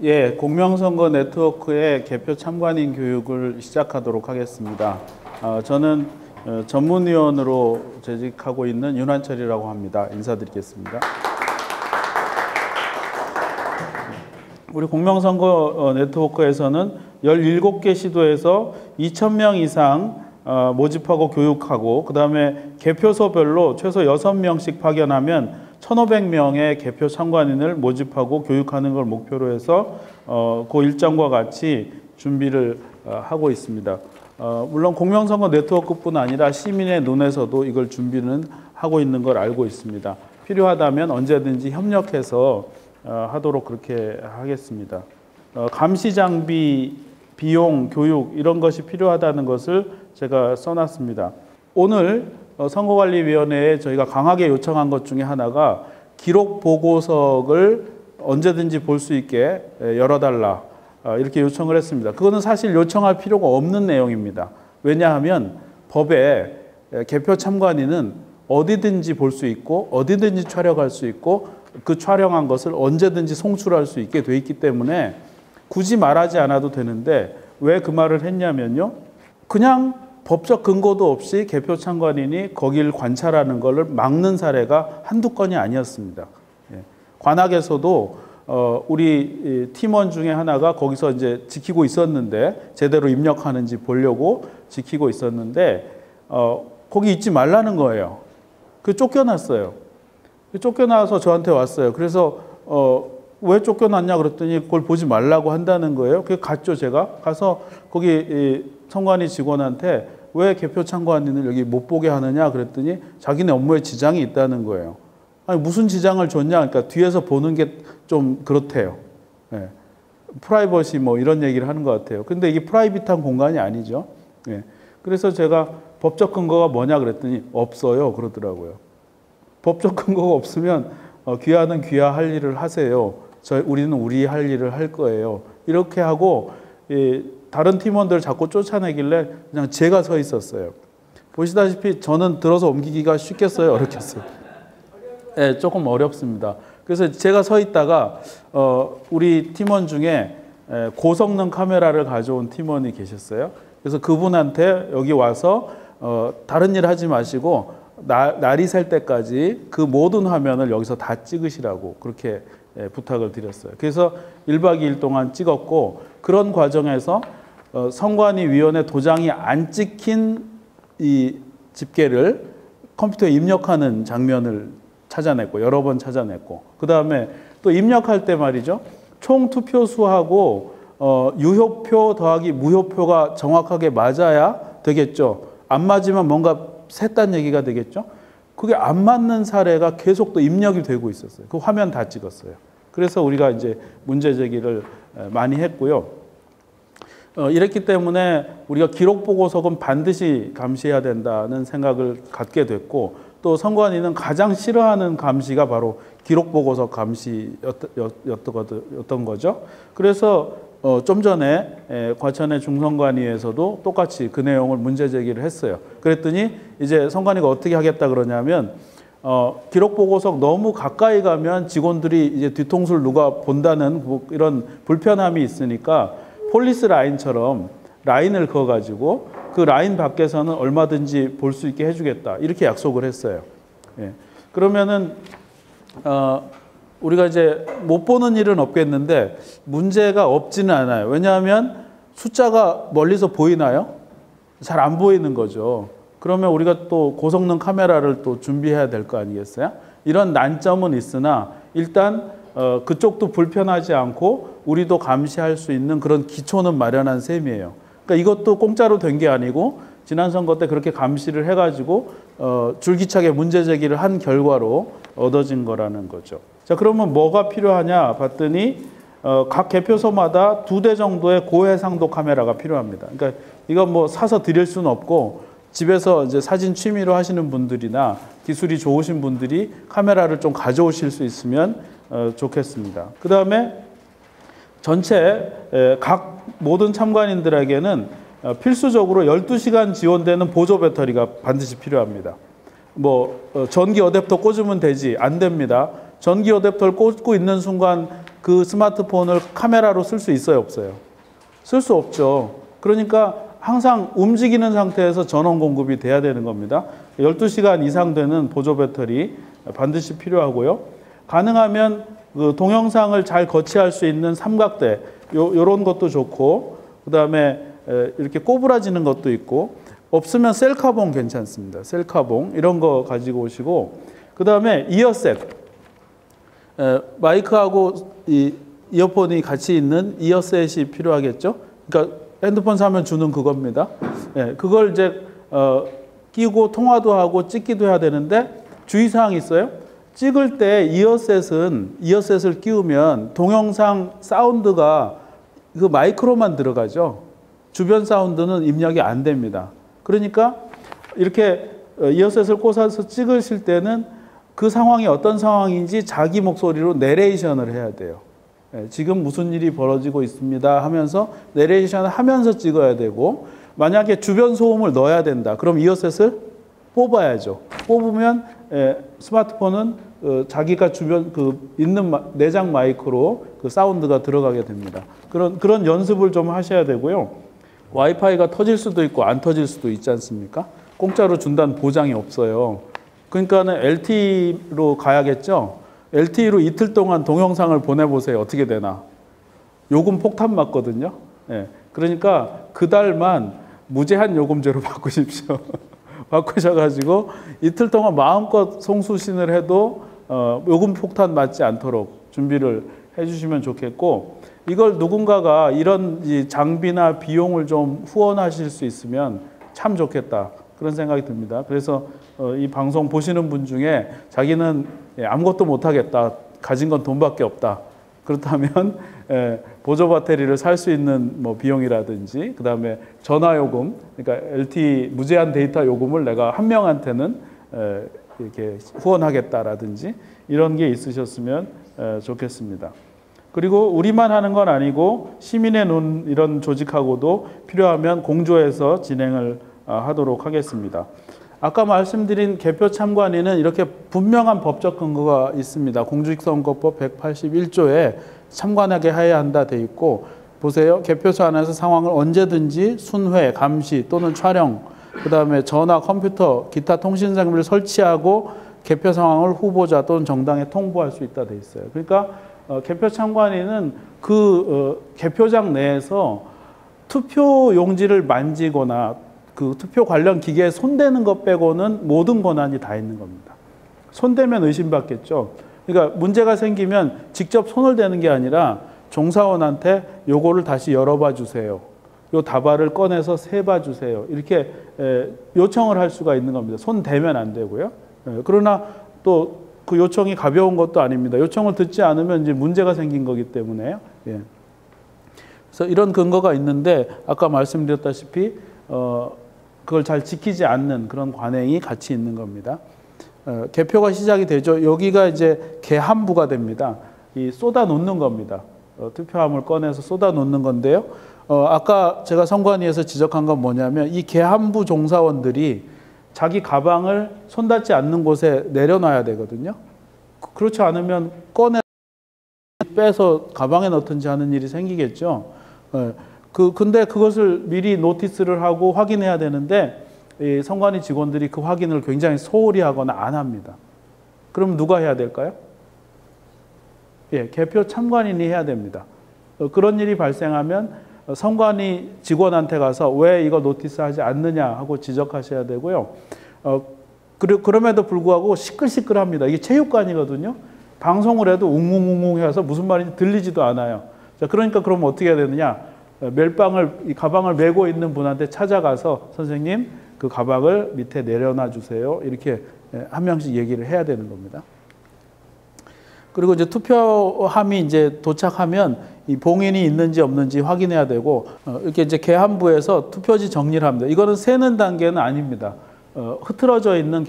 예, 공명선거 네트워크의 개표 참관인 교육을 시작하도록 하겠습니다. 저는 전문위원으로 재직하고 있는 윤환철이라고 합니다. 인사드리겠습니다. 우리 공명선거 네트워크에서는 17개 시도에서 2,000명 이상 모집하고 교육하고, 그 다음에 개표소별로 최소 6명씩 파견하면 1,500명의 개표 참관인을 모집하고 교육하는 걸 목표로 해서 그 일정과 같이 준비를 하고 있습니다. 물론 공명선거 네트워크뿐 아니라 시민의 눈에서도 이걸 준비는 하고 있는 걸 알고 있습니다. 필요하다면 언제든지 협력해서 하도록 그렇게 하겠습니다. 감시 장비, 비용, 교육 이런 것이 필요하다는 것을 제가 써놨습니다. 오늘 선거관리위원회에 저희가 강하게 요청한 것 중에 하나가 기록 보고석을 언제든지 볼 수 있게 열어달라, 이렇게 요청을 했습니다. 그거는 사실 요청할 필요가 없는 내용입니다. 왜냐하면 법에 개표 참관인은 어디든지 볼 수 있고 어디든지 촬영할 수 있고 그 촬영한 것을 언제든지 송출할 수 있게 돼 있기 때문에 굳이 말하지 않아도 되는데, 왜 그 말을 했냐면요, 그냥 법적 근거도 없이 개표 참관인이 거길 관찰하는 것을 막는 사례가 한두 건이 아니었습니다. 관악에서도 우리 팀원 중에 하나가 거기서 이제 지키고 있었는데, 제대로 입력하는지 보려고 지키고 있었는데 거기 있지 말라는 거예요. 그 쫓겨났어요. 쫓겨나서 저한테 왔어요. 그래서 왜 쫓겨났냐 그랬더니 그걸 보지 말라고 한다는 거예요. 그래서 갔죠. 제가 가서 거기 선관위 직원한테 왜 개표 참관인을 여기 못 보게 하느냐 그랬더니 자기네 업무에 지장이 있다는 거예요. 아니 무슨 지장을 줬냐, 그러니까 뒤에서 보는 게 좀 그렇대요. 프라이버시 뭐 이런 얘기를 하는 것 같아요. 근데 이게 프라이빗한 공간이 아니죠. 그래서 제가 법적 근거가 뭐냐 그랬더니 없어요 그러더라고요. 법적 근거가 없으면 귀하는 귀하 할 일을 하세요. 우리는 우리 할 일을 할 거예요. 이렇게 하고 다른 팀원들 자꾸 쫓아내길래 그냥 제가 서 있었어요. 보시다시피 저는 들어서 옮기기가 쉽겠어요, 어렵겠어요? 네, 조금 어렵습니다. 그래서 제가 서 있다가 우리 팀원 중에 고성능 카메라를 가져온 팀원이 계셨어요. 그래서 그분한테 여기 와서 다른 일 하지 마시고 날이 셀 때까지 그 모든 화면을 여기서 다 찍으시라고 그렇게 부탁을 드렸어요. 그래서 1박 2일 동안 찍었고, 그런 과정에서 선관위 위원회 도장이 안 찍힌 이 집계를 컴퓨터에 입력하는 장면을 찾아냈고, 여러 번 찾아냈고, 그 다음에 또 입력할 때 말이죠, 총 투표수하고 유효표 더하기 무효표가 정확하게 맞아야 되겠죠. 안 맞으면 뭔가 샜단 얘기가 되겠죠. 그게 안 맞는 사례가 계속 또 입력이 되고 있었어요. 그 화면 다 찍었어요. 그래서 우리가 이제 문제 제기를 많이 했고요. 이랬기 때문에 우리가 기록 보고석은 반드시 감시해야 된다는 생각을 갖게 됐고, 또 선관위는 가장 싫어하는 감시가 바로 기록 보고석 감시였던 거죠. 그래서 좀 전에 과천의 중선관위에서도 똑같이 그 내용을 문제 제기를 했어요. 그랬더니 이제 선관위가 어떻게 하겠다 그러냐면, 기록 보고석 너무 가까이 가면 직원들이 이제 뒤통수를 누가 본다는 이런 불편함이 있으니까 폴리스 라인처럼 라인을 그어가지고 그 라인 밖에서는 얼마든지 볼 수 있게 해주겠다, 이렇게 약속을 했어요. 그러면은 우리가 이제 못 보는 일은 없겠는데 문제가 없지는 않아요. 왜냐하면 숫자가 멀리서 보이나요? 잘 안 보이는 거죠. 그러면 우리가 또 고성능 카메라를 또 준비해야 될 거 아니겠어요? 이런 난점은 있으나 일단 그쪽도 불편하지 않고 우리도 감시할 수 있는 그런 기초는 마련한 셈이에요. 그러니까 이것도 공짜로 된 게 아니고 지난 선거 때 그렇게 감시를 해가지고 줄기차게 문제 제기를 한 결과로 얻어진 거라는 거죠. 자, 그러면 뭐가 필요하냐 봤더니 각 개표소마다 2대 정도의 고해상도 카메라가 필요합니다. 그러니까 이건 뭐 사서 드릴 수는 없고 집에서 이제 사진 취미로 하시는 분들이나 기술이 좋으신 분들이 카메라를 좀 가져오실 수 있으면 좋겠습니다. 그 다음에 전체 각 모든 참관인들에게는 필수적으로 12시간 지원되는 보조 배터리가 반드시 필요합니다. 전기 어댑터 꽂으면 되지, 안 됩니다. 전기 어댑터를 꽂고 있는 순간 그 스마트폰을 카메라로 쓸 수 있어요, 없어요? 쓸 수 없죠. 그러니까 항상 움직이는 상태에서 전원 공급이 돼야 되는 겁니다. 12시간 이상 되는 보조 배터리 반드시 필요하고요. 가능하면 그 동영상을 잘 거치할 수 있는 삼각대, 요런 것도 좋고, 그 다음에 이렇게 꼬부라지는 것도 있고, 없으면 셀카봉 괜찮습니다. 셀카봉 이런 거 가지고 오시고, 그 다음에 이어셋, 마이크하고 이 이어폰이 같이 있는 이어셋이 필요하겠죠. 그러니까 핸드폰 사면 주는 그겁니다. 그걸 이제 끼고 통화도 하고 찍기도 해야 되는데 주의사항이 있어요. 찍을 때 이어셋을 끼우면 동영상 사운드가 그 마이크로만 들어가죠. 주변 사운드는 입력이 안 됩니다. 그러니까 이렇게 이어셋을 꽂아서 찍으실 때는 그 상황이 어떤 상황인지 자기 목소리로 내레이션을 해야 돼요. 지금 무슨 일이 벌어지고 있습니다 하면서 내레이션을 하면서 찍어야 되고, 만약에 주변 소음을 넣어야 된다. 그럼 이어셋을 뽑아야죠. 뽑으면 스마트폰은 자기가 주변 있는 내장 마이크로 그 사운드가 들어가게 됩니다. 그런 연습을 좀 하셔야 되고요. 와이파이가 터질 수도 있고 안 터질 수도 있지 않습니까? 공짜로 준다는 보장이 없어요. 그러니까는 LTE로 가야겠죠. LTE로 이틀 동안 동영상을 보내보세요. 어떻게 되나? 요금 폭탄 맞거든요. 그러니까 그 달만 무제한 요금제로 바꾸십시오. 바꾸셔가지고 이틀 동안 마음껏 송수신을 해도 요금 폭탄 맞지 않도록 준비를 해주시면 좋겠고, 이걸 누군가가 이런 장비나 비용을 좀 후원하실 수 있으면 참 좋겠다. 그런 생각이 듭니다. 그래서 이 방송 보시는 분 중에 자기는 아무것도 못하겠다. 가진 건 돈밖에 없다. 그렇다면 보조 배터리를 살 수 있는 뭐 비용이라든지, 그 다음에 전화 요금, 그러니까 LTE 무제한 데이터 요금을 내가 한 명한테는 이렇게 후원하겠다라든지 이런 게 있으셨으면 좋겠습니다. 그리고 우리만 하는 건 아니고 시민의 눈 이런 조직하고도 필요하면 공조해서 진행을 하도록 하겠습니다. 아까 말씀드린 개표 참관인은 이렇게 분명한 법적 근거가 있습니다. 공직선거법 181조에 참관하게 해야 한다 돼 있고, 보세요. 개표소 안에서 상황을 언제든지 순회, 감시 또는 촬영, 그 다음에 전화, 컴퓨터, 기타 통신 장비를 설치하고 개표 상황을 후보자 또는 정당에 통보할 수 있다 돼 있어요. 그러니까 개표 참관인은 개표장 내에서 투표 용지를 만지거나 그 투표 관련 기계에 손대는 것 빼고는 모든 권한이 다 있는 겁니다. 손대면 의심받겠죠. 그러니까 문제가 생기면 직접 손을 대는 게 아니라 종사원한테 요거를 다시 열어봐 주세요. 요 다발을 꺼내서 세봐 주세요. 이렇게 요청을 할 수가 있는 겁니다. 손 대면 안 되고요. 그러나 또 그 요청이 가벼운 것도 아닙니다. 요청을 듣지 않으면 이제 문제가 생긴 거기 때문에요. 그래서 이런 근거가 있는데 아까 말씀드렸다시피 그걸 잘 지키지 않는 그런 관행이 같이 있는 겁니다. 개표가 시작이 되죠. 여기가 이제 개함부가 됩니다. 이 쏟아 놓는 겁니다. 투표함을 꺼내서 쏟아 놓는 건데요. 아까 제가 선관위에서 지적한 건 뭐냐면 이 개함부 종사원들이 자기 가방을 손닿지 않는 곳에 내려놔야 되거든요. 그렇지 않으면 빼서 가방에 넣든지 하는 일이 생기겠죠. 근데 그것을 미리 노티스를 하고 확인해야 되는데 이 선관위 직원들이 그 확인을 굉장히 소홀히 하거나 안 합니다. 그럼 누가 해야 될까요? 개표 참관인이 해야 됩니다. 그런 일이 발생하면 선관위 직원한테 가서 왜 이거 노티스 하지 않느냐 하고 지적하셔야 되고요. 그럼에도 불구하고 시끌시끌합니다. 이게 체육관이거든요. 방송을 해도 웅웅웅웅 해서 무슨 말인지 들리지도 않아요. 자, 그러니까 그럼 어떻게 해야 되느냐? 이 가방을 메고 있는 분한테 찾아가서 선생님 그 가방을 밑에 내려놔 주세요. 이렇게 한 명씩 얘기를 해야 되는 겁니다. 그리고 이제 투표함이 이제 도착하면 이 봉인이 있는지 없는지 확인해야 되고, 이렇게 이제 개함부에서 투표지 정리를 합니다. 이거는 세는 단계는 아닙니다. 흐트러져 있는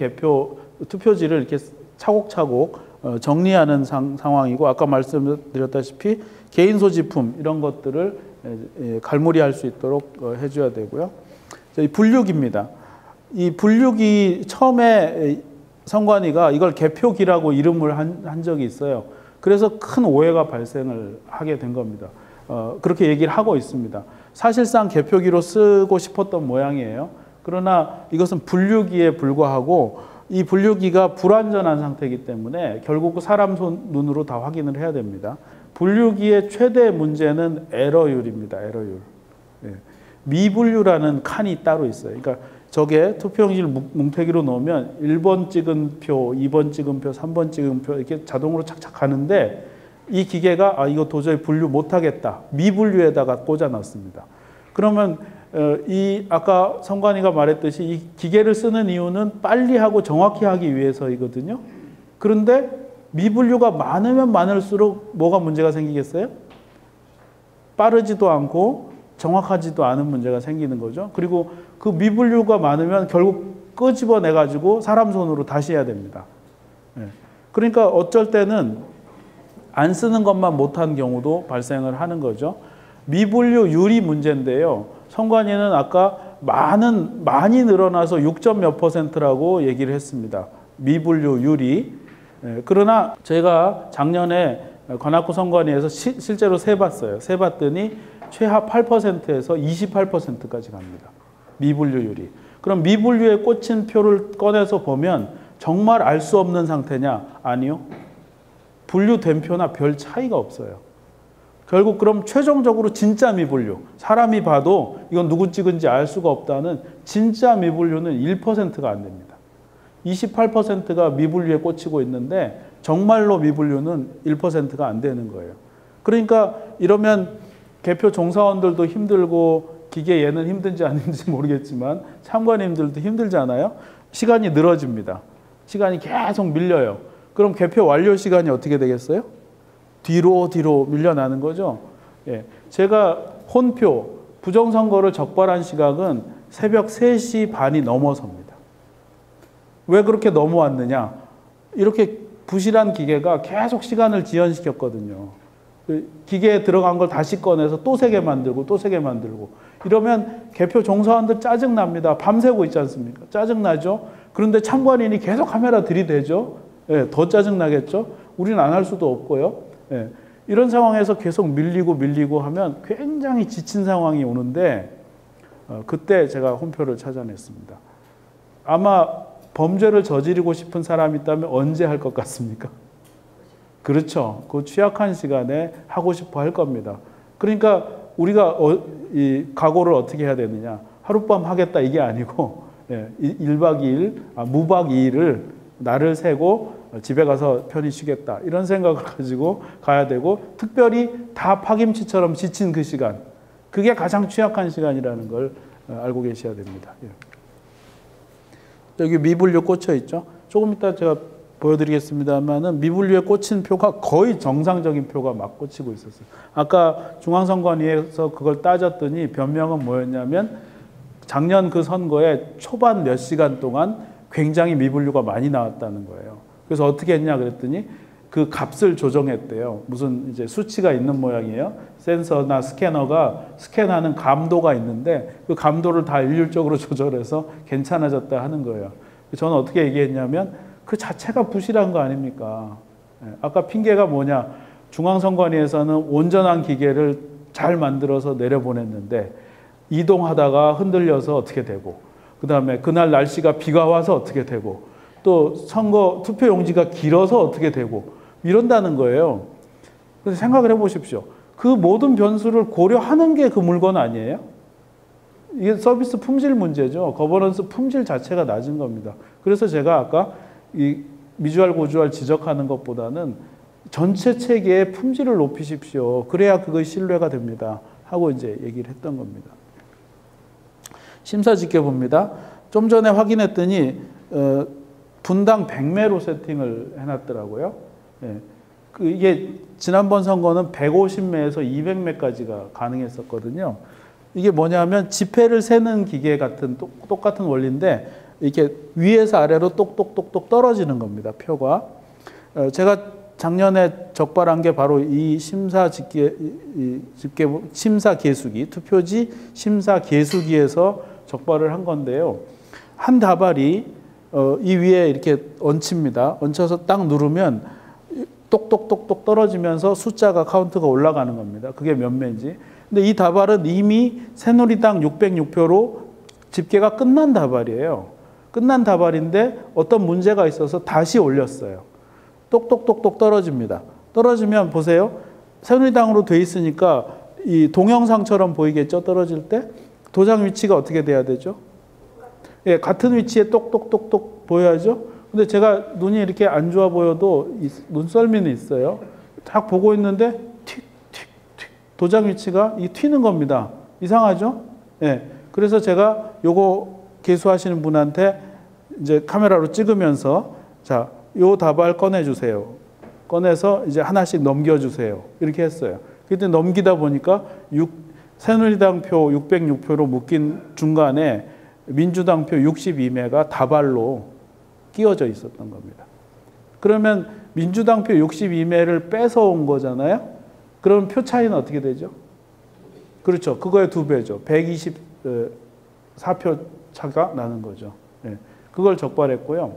투표지를 이렇게 차곡차곡 정리하는 상황이고, 아까 말씀드렸다시피 개인 소지품 이런 것들을 갈무리할 수 있도록 해줘야 되고요. 이 분류기입니다. 이 분류기 처음에 선관위가 이걸 개표기라고 이름을 한 적이 있어요. 그래서 큰 오해가 발생을 하게 된 겁니다. 그렇게 얘기를 하고 있습니다. 사실상 개표기로 쓰고 싶었던 모양이에요. 그러나 이것은 분류기에 불과하고 이 분류기가 불완전한 상태이기 때문에 결국 사람 눈으로 다 확인을 해야 됩니다. 분류기의 최대 문제는 에러율입니다. 에러율. 예. 미분류라는 칸이 따로 있어요. 그러니까 저게 투표용지를 뭉태기로 놓으면 1번 찍은 표, 2번 찍은 표, 3번 찍은 표 이렇게 자동으로 착착 가는데 이 기계가 이거 도저히 분류 못하겠다. 미분류에다가 꽂아놨습니다. 그러면 이 아까 성관이가 말했듯이 이 기계를 쓰는 이유는 빨리 하고 정확히 하기 위해서이거든요. 그런데 미분류가 많으면 많을수록 뭐가 문제가 생기겠어요? 빠르지도 않고 정확하지도 않은 문제가 생기는 거죠. 그리고 그 미분류가 많으면 결국 끄집어내가지고 사람 손으로 다시 해야 됩니다. 그러니까 어쩔 때는 안 쓰는 것만 못한 경우도 발생을 하는 거죠. 미분류율이 문제인데요. 성관이는 아까 많이 늘어나서 6점 몇 %라고 얘기를 했습니다. 미분류율이. 그러나 제가 작년에 관악구 선관위에서 실제로 세봤어요. 세봤더니 최하 8%에서 28%까지 갑니다. 미분류율이. 그럼 미분류에 꽂힌 표를 꺼내서 보면 정말 알 수 없는 상태냐? 아니요. 분류된 표나 별 차이가 없어요. 결국 그럼 최종적으로 진짜 미분류, 사람이 봐도 이건 누구 찍은지 알 수가 없다는 진짜 미분류는 1%가 안 됩니다. 28%가 미분류에 꽂히고 있는데 정말로 미분류는 1%가 안 되는 거예요. 그러니까 이러면 개표 종사원들도 힘들고 기계 얘는 힘든지 아닌지 모르겠지만 참관인들도 힘들잖아요. 시간이 늘어집니다. 시간이 계속 밀려요. 그럼 개표 완료 시간이 어떻게 되겠어요? 뒤로 밀려나는 거죠. 예. 제가 혼표, 부정선거를 적발한 시각은 새벽 3시 반이 넘어섭니다. 왜 그렇게 넘어왔느냐? 이렇게 부실한 기계가 계속 시간을 지연시켰거든요. 기계에 들어간 걸 다시 꺼내서 또 3개 만들고 또 3개 만들고 이러면 개표 종사원들 짜증납니다. 밤새고 있지 않습니까? 짜증나죠? 그런데 참관인이 계속 카메라 들이대죠? 예, 더 짜증나겠죠? 우리는 안 할 수도 없고요. 예, 이런 상황에서 계속 밀리고 하면 굉장히 지친 상황이 오는데 그때 제가 혼표를 찾아냈습니다. 아마 범죄를 저지르고 싶은 사람이 있다면 언제 할 것 같습니까? 그렇죠. 그 취약한 시간에 하고 싶어 할 겁니다. 그러니까 우리가 이 각오를 어떻게 해야 되느냐. 하룻밤 하겠다 이게 아니고 1박 2일, 무박 2일을 날을 새고 집에 가서 편히 쉬겠다. 이런 생각을 가지고 가야 되고 특별히 다 파김치처럼 지친 그 시간. 그게 가장 취약한 시간이라는 걸 알고 계셔야 됩니다. 여기 미분류 꽂혀 있죠. 조금 이따 제가 보여드리겠습니다만은 미분류에 꽂힌 표가 거의 정상적인 표가 막 꽂히고 있었어요. 아까 중앙선관위에서 그걸 따졌더니 변명은 뭐였냐면 작년 그 선거에 초반 몇 시간 동안 굉장히 미분류가 많이 나왔다는 거예요. 그래서 어떻게 했냐 그랬더니 그 값을 조정했대요. 무슨 이제 수치가 있는 모양이에요. 센서나 스캐너가 스캔하는 감도가 있는데 그 감도를 다 일률적으로 조절해서 괜찮아졌다 하는 거예요. 저는 어떻게 얘기했냐면 그 자체가 부실한 거 아닙니까? 아까 핑계가 뭐냐. 중앙선관위에서는 온전한 기계를 잘 만들어서 내려보냈는데 이동하다가 흔들려서 어떻게 되고 그 다음에 그날 날씨가 비가 와서 어떻게 되고 또 선거 투표용지가 길어서 어떻게 되고 이런다는 거예요. 그래서 생각을 해보십시오. 그 모든 변수를 고려하는 게 그 물건 아니에요? 이게 서비스 품질 문제죠. 거버넌스 품질 자체가 낮은 겁니다. 그래서 제가 아까 이 미주알 고주알 지적하는 것보다는 전체 체계의 품질을 높이십시오. 그래야 그것이 신뢰가 됩니다. 하고 이제 얘기를 했던 겁니다. 심사 지켜봅니다. 좀 전에 확인했더니 분당 100매로 세팅을 해놨더라고요. 예. 이게 지난번 선거는 150매에서 200매까지가 가능했었거든요. 이게 뭐냐면 지폐를 세는 기계 같은 똑같은 원리인데 이렇게 위에서 아래로 똑똑똑똑 떨어지는 겁니다. 표가. 제가 작년에 적발한 게 바로 이 심사 계수기, 투표지 심사 계수기에서 적발을 한 건데요. 한 다발이 이 위에 이렇게 얹힙니다. 얹혀서 딱 누르면 똑똑똑똑 떨어지면서 숫자가 카운트가 올라가는 겁니다. 그게 몇 매인지. 근데 이 다발은 이미 새누리당 606표로 집계가 끝난 다발이에요. 끝난 다발인데 어떤 문제가 있어서 다시 올렸어요. 똑똑똑똑 떨어집니다. 떨어지면 보세요. 새누리당으로 돼 있으니까 이 동영상처럼 보이겠죠? 떨어질 때. 도장 위치가 어떻게 돼야 되죠? 예, 같은 위치에 똑똑똑똑 보여야죠? 근데 제가 눈이 이렇게 안 좋아 보여도 눈썰미는 있어요. 딱 보고 있는데 틱, 틱, 틱. 도장 위치가 튀는 겁니다. 이상하죠? 예. 그래서 제가 요거 개수하시는 분한테 이제 카메라로 찍으면서 자, 요 다발 꺼내주세요. 꺼내서 이제 하나씩 넘겨주세요. 이렇게 했어요. 그때 넘기다 보니까 새누리당 표 606표로 묶인 중간에 민주당 표 62매가 다발로 끼워져 있었던 겁니다. 그러면 민주당 표 62매를 뺏어온 거잖아요. 그럼 표 차이는 어떻게 되죠? 그렇죠. 그거의 2배죠. 124표 차가 나는 거죠. 네. 그걸 적발했고요.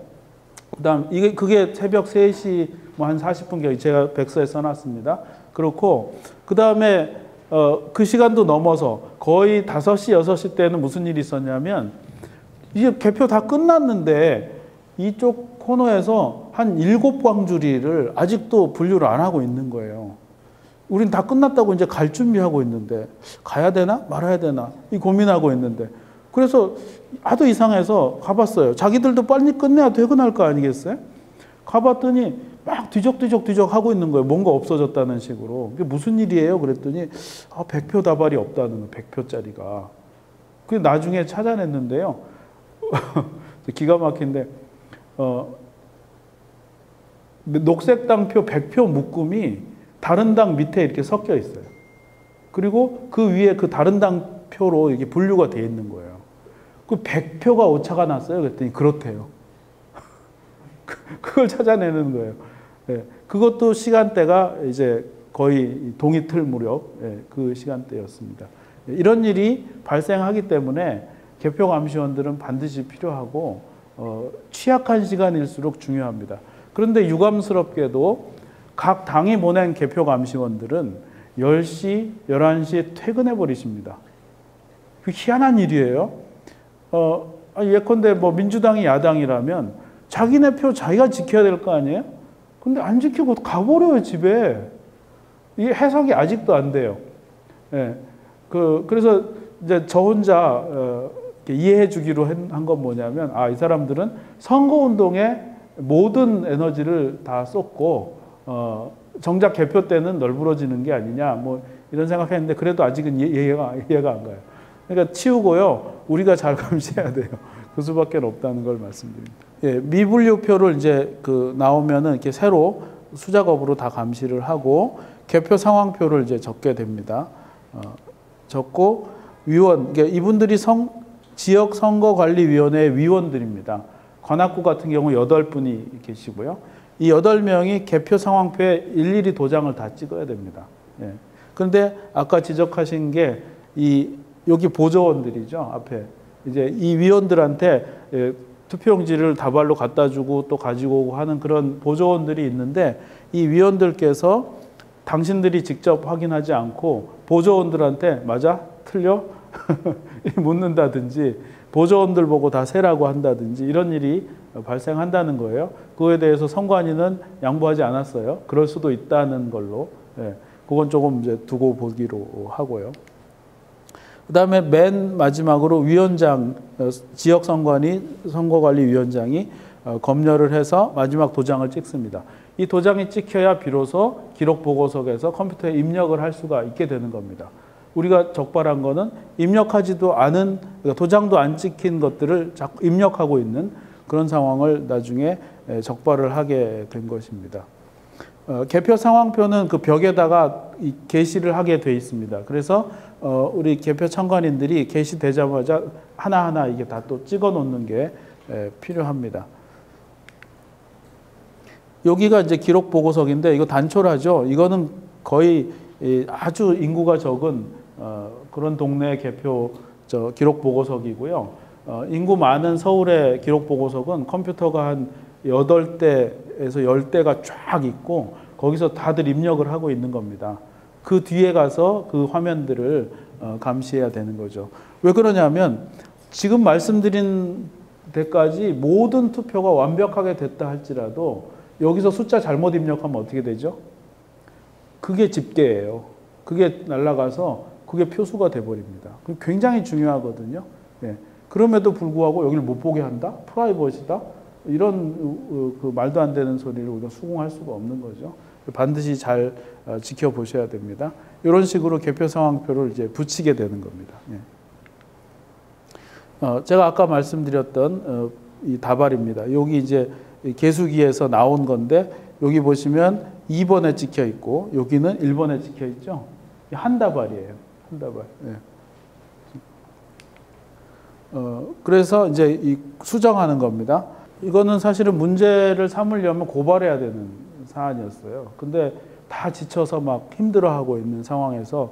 그다음 그게 새벽 3시 뭐 한 40분경 제가 백서에 써놨습니다. 그렇고 그다음에 그 시간도 넘어서 거의 5시, 6시 때는 무슨 일이 있었냐면 이제 개표 다 끝났는데 이쪽 코너에서 한 7광주리를 아직도 분류를 안 하고 있는 거예요. 우린 다 끝났다고 이제 갈 준비하고 있는데 가야 되나 말아야 되나 이 고민하고 있는데 그래서 하도 이상해서 가봤어요. 자기들도 빨리 끝내야 퇴근할 거 아니겠어요? 가봤더니 막 뒤적뒤적 하고 있는 거예요. 뭔가 없어졌다는 식으로. 그게 무슨 일이에요? 그랬더니 100표 다발이 없다는 거예요. 100표짜리가. 그 나중에 찾아냈는데요. 기가 막힌데 녹색당 표 100표 묶음이 다른 당 밑에 이렇게 섞여 있어요. 그리고 그 위에 그 다른 당 표로 이게 분류가 돼 있는 거예요. 그 100표가 오차가 났어요. 그랬더니 그렇대요. 그걸 찾아내는 거예요. 네, 그것도 시간대가 이제 거의 동이틀 무렵 그 시간대였습니다. 이런 일이 발생하기 때문에 개표 감시원들은 반드시 필요하고 취약한 시간일수록 중요합니다. 그런데 유감스럽게도 각 당이 보낸 개표 감시원들은 10시, 11시에 퇴근해 버리십니다. 그 희한한 일이에요. 예컨대 뭐 민주당이 야당이라면 자기네 표 자기가 지켜야 될 거 아니에요? 근데 안 지키고 가버려요, 집에. 이게 해석이 아직도 안 돼요. 예. 그래서 이제 저 혼자 이해해 주기로 한 건 뭐냐면, 이 사람들은 선거운동에 모든 에너지를 다 쏟고, 정작 개표 때는 널브러지는 게 아니냐, 뭐 이런 생각했는데, 그래도 아직은 이해가 안 가요. 그러니까 치우고요, 우리가 잘 감시해야 돼요. 그 수밖에 없다는 걸 말씀드립니다. 예, 미분류표를 이제 나오면은 이렇게 새로 수작업으로 다 감시를 하고 개표 상황표를 이제 적게 됩니다. 적고 위원, 그러니까 이분들이 지역선거관리위원회 위원들입니다. 관악구 같은 경우 8분이 계시고요. 이 8명이 개표 상황표에 일일이 도장을 다 찍어야 됩니다. 예. 그런데 아까 지적하신 게 여기 보조원들이죠. 앞에 이제 이 위원들한테 투표용지를 다발로 갖다 주고 또 가지고 오고 하는 그런 보조원들이 있는데 이 위원들께서 당신들이 직접 확인하지 않고 보조원들한테 맞아? 틀려? 묻는다든지 보조원들 보고 다 세라고 한다든지 이런 일이 발생한다는 거예요. 그거에 대해서 선관위는 양보하지 않았어요. 그럴 수도 있다는 걸로. 예, 그건 조금 이제 두고 보기로 하고요. 그다음에 맨 마지막으로 위원장, 선거관리위원장이 검열을 해서 마지막 도장을 찍습니다. 이 도장이 찍혀야 비로소 기록보고석에서 컴퓨터에 입력을 할 수가 있게 되는 겁니다. 우리가 적발한 거는 입력하지도 않은, 그러니까 도장도 안 찍힌 것들을 자꾸 입력하고 있는 그런 상황을 나중에 적발을 하게 된 것입니다. 개표 상황표는 그 벽에다가 게시를 하게 돼 있습니다. 그래서 우리 개표 참관인들이 게시되자마자 하나하나 이게 다 또 찍어 놓는 게 필요합니다. 여기가 이제 기록 보고석인데 이거 단촐하죠. 이거는 거의 아주 인구가 적은 그런 동네 개표 기록 보고석이고요. 인구 많은 서울의 기록 보고석은 컴퓨터가 한 8대에서 10대가 쫙 있고 거기서 다들 입력을 하고 있는 겁니다. 그 뒤에 가서 그 화면들을 감시해야 되는 거죠. 왜 그러냐면 지금 말씀드린 데까지 모든 투표가 완벽하게 됐다 할지라도 여기서 숫자 잘못 입력하면 어떻게 되죠? 그게 집계예요. 그게 날아가서 그게 표수가 돼버립니다. 굉장히 중요하거든요. 네. 그럼에도 불구하고 여기를 못 보게 한다? 프라이버시다? 이런 그 말도 안 되는 소리를 우리가 수긍할 수가 없는 거죠. 반드시 잘 지켜보셔야 됩니다. 이런 식으로 개표 상황표를 이제 붙이게 되는 겁니다. 예. 제가 아까 말씀드렸던 이 다발입니다. 여기 이제 개수기에서 나온 건데 여기 보시면 2번에 찍혀 있고 여기는 1번에 찍혀 있죠. 한 다발이에요. 한 다발. 예. 그래서 이제 이 수정하는 겁니다. 이거는 사실은 문제를 삼으려면 고발해야 되는 사안이었어요. 근데 다 지쳐서 막 힘들어하고 있는 상황에서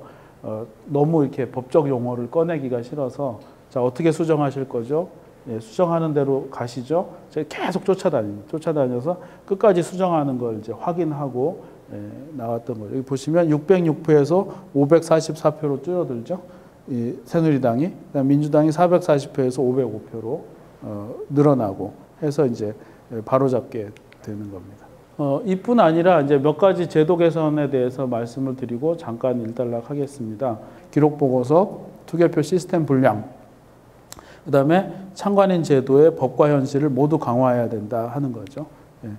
너무 이렇게 법적 용어를 꺼내기가 싫어서 자 어떻게 수정하실 거죠? 예, 수정하는 대로 가시죠. 제가 계속 쫓아다녀서 끝까지 수정하는 걸 이제 확인하고 나왔던 거예요. 여기 보시면 606표에서 544표로 줄어들죠. 이 새누리당이, 민주당이 440표에서 505표로 늘어나고 해서 이제 바로잡게 되는 겁니다. 이뿐 아니라 이제 몇 가지 제도 개선에 대해서 말씀을 드리고 잠깐 일단락 하겠습니다. 기록 보고서, 투개표 시스템 분량, 그다음에 참관인 제도의 법과 현실을 모두 강화해야 된다 하는 거죠. 예.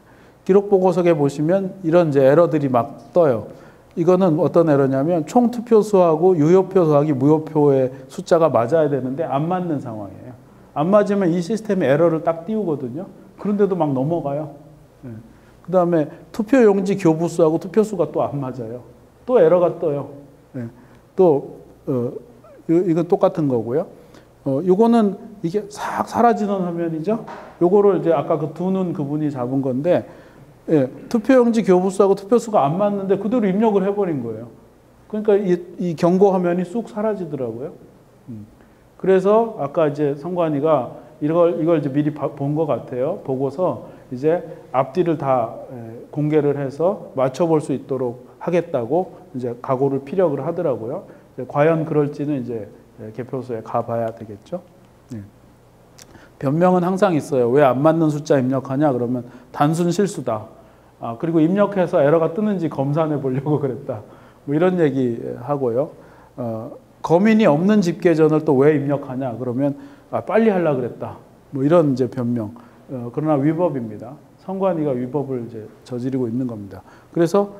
기록 보고서에 보시면 이런 이제 에러들이 막 떠요. 이거는 어떤 에러냐면 총 투표수하고 유효표 더하기 무효표의 숫자가 맞아야 되는데 안 맞는 상황이에요. 안 맞으면 이 시스템에 에러를 딱 띄우거든요. 그런데도 막 넘어가요. 예. 그다음에 투표용지 교부수하고 투표수가 또 안 맞아요. 또 에러가 떠요. 예. 또 이건 똑같은 거고요. 요거는 이게 싹 사라지는 화면이죠. 요거를 이제 아까 그 두 눈 그분이 잡은 건데, 예, 투표용지 교부수하고 투표수가 안 맞는데 그대로 입력을 해버린 거예요. 그러니까 이 경고 화면이 쑥 사라지더라고요. 그래서 아까 이제 선관위가 이걸 이제 미리 본 것 같아요. 보고서 이제 앞뒤를 다 공개를 해서 맞춰볼 수 있도록 하겠다고 이제 각오를 피력을 하더라고요. 과연 그럴지는 이제 개표소에 가봐야 되겠죠. 네. 변명은 항상 있어요. 왜 안 맞는 숫자 입력하냐? 그러면 단순 실수다. 그리고 입력해서 에러가 뜨는지 검사해 보려고 그랬다. 뭐 이런 얘기 하고요. 거민이 없는 집계전을 또 왜 입력하냐? 그러면 빨리 하려고 그랬다. 뭐 이런 이제 변명. 그러나 위법입니다. 선관위가 위법을 이제 저지르고 있는 겁니다. 그래서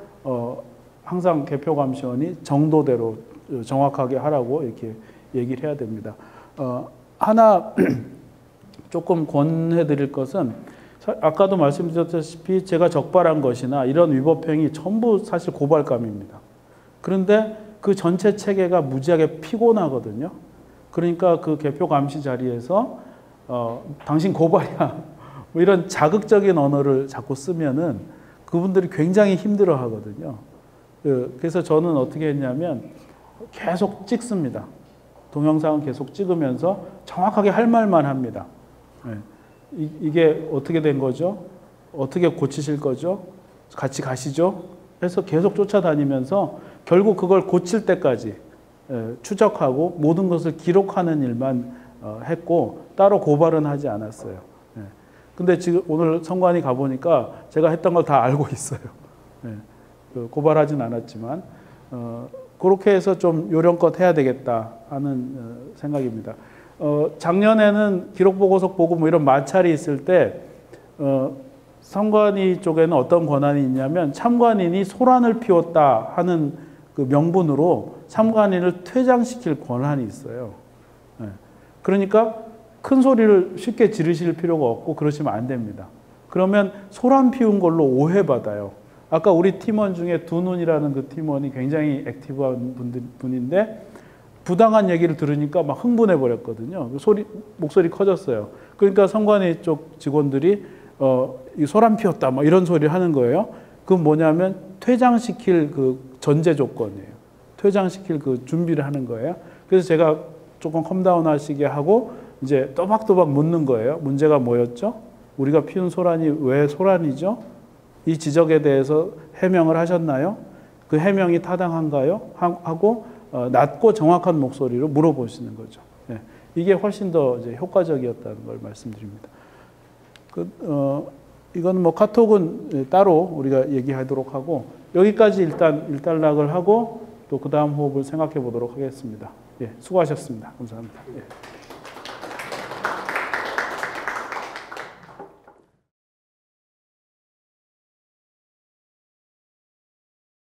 항상 개표감시원이 정도대로 정확하게 하라고 이렇게 얘기를 해야 됩니다. 하나 조금 권해드릴 것은 아까도 말씀드렸다시피 제가 적발한 것이나 이런 위법행위 전부 사실 고발감입니다. 그런데 그 전체 체계가 무지하게 피곤하거든요. 그러니까 그 개표 감시 자리에서 당신 고발이야 뭐 이런 자극적인 언어를 자꾸 쓰면은 그분들이 굉장히 힘들어 하거든요. 그래서 저는 어떻게 했냐면 계속 찍습니다. 동영상은 계속 찍으면서 정확하게 할 말만 합니다. 이게 어떻게 된 거죠? 어떻게 고치실 거죠? 같이 가시죠? 해서 계속 쫓아다니면서 결국 그걸 고칠 때까지 추적하고 모든 것을 기록하는 일만 했고 따로 고발은 하지 않았어요. 근데 지금 오늘 선관위 가보니까 제가 했던 걸 다 알고 있어요. 고발하진 않았지만 그렇게 해서 좀 요령껏 해야 되겠다 하는 생각입니다. 작년에는 기록보고서 보고 뭐 이런 마찰이 있을 때 선관위 쪽에는 어떤 권한이 있냐면 참관인이 소란을 피웠다 하는 그 명분으로 참관인을 퇴장시킬 권한이 있어요. 그러니까 큰 소리를 쉽게 지르실 필요가 없고 그러시면 안 됩니다. 그러면 소란 피운 걸로 오해받아요. 아까 우리 팀원 중에 두눈이라는 그 팀원이 굉장히 액티브한 분인데 부당한 얘기를 들으니까 막 흥분해 버렸거든요. 목소리 커졌어요. 그러니까 선관위 쪽 직원들이 이 소란 피웠다 막 이런 소리를 하는 거예요. 그건 뭐냐면 퇴장시킬 그 전제 조건이에요. 퇴장시킬 그 준비를 하는 거예요. 그래서 제가 조금 컴다운 하시게 하고 이제 또박또박 묻는 거예요. 문제가 뭐였죠? 우리가 피운 소란이 왜 소란이죠? 이 지적에 대해서 해명을 하셨나요? 그 해명이 타당한가요? 하고 낮고 정확한 목소리로 물어보시는 거죠. 예. 이게 훨씬 더 이제 효과적이었다는 걸 말씀드립니다. 이건 뭐 카톡은 따로 우리가 얘기하도록 하고 여기까지 일단 일단락을 하고 또 그 다음 호흡을 생각해 보도록 하겠습니다. 예, 수고하셨습니다. 감사합니다. 예.